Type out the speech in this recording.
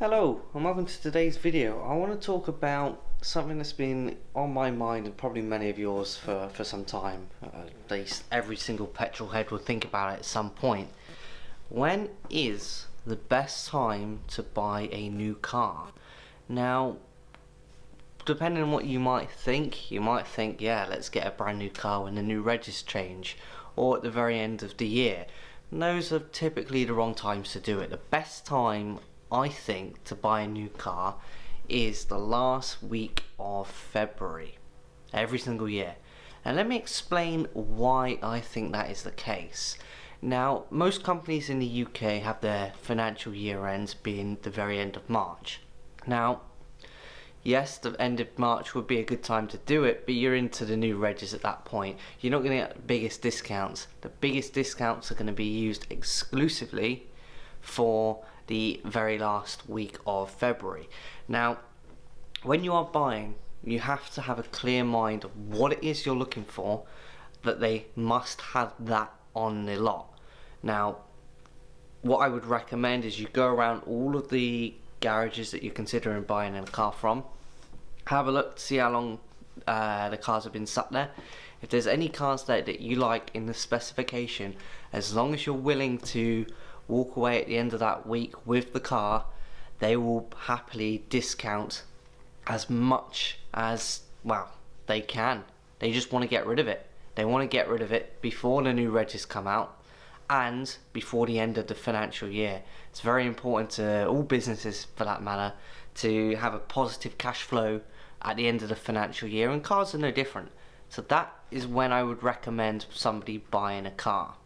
Hello and welcome to today's video. I want to talk about something that's been on my mind and probably many of yours for some time. At least every single petrol head will think about it at some point. When is the best time to buy a new car? Now, depending on what you might think, yeah, let's get a brand new car when the new regis change, or at the very end of the year. And those are typically the wrong times to do it. The best time, I think, to buy a new car is the last week of February, every single year. And let me explain why I think that is the case. Now, most companies in the UK have their financial year ends being the very end of March. Now, yes, the end of March would be a good time to do it, but you're into the new regis at that point. You're not going to get the biggest discounts. The biggest discounts are going to be used exclusively for the very last week of February. Now, when you are buying, you have to have a clear mind of what it is you're looking for, that they must have that on the lot. Now, what I would recommend is you go around all of the garages that you're considering buying a car from, have a look to see how long the cars have been sat there. If there's any cars there that you like in the specification, as long as you're willing to walk away at the end of that week with the car, they will happily discount as much as, well, they can. They just want to get rid of it. They want to get rid of it before the new regis come out and before the end of the financial year. It's very important to all businesses, for that matter, to have a positive cash flow at the end of the financial year, and cars are no different. So that is when I would recommend somebody buying a car.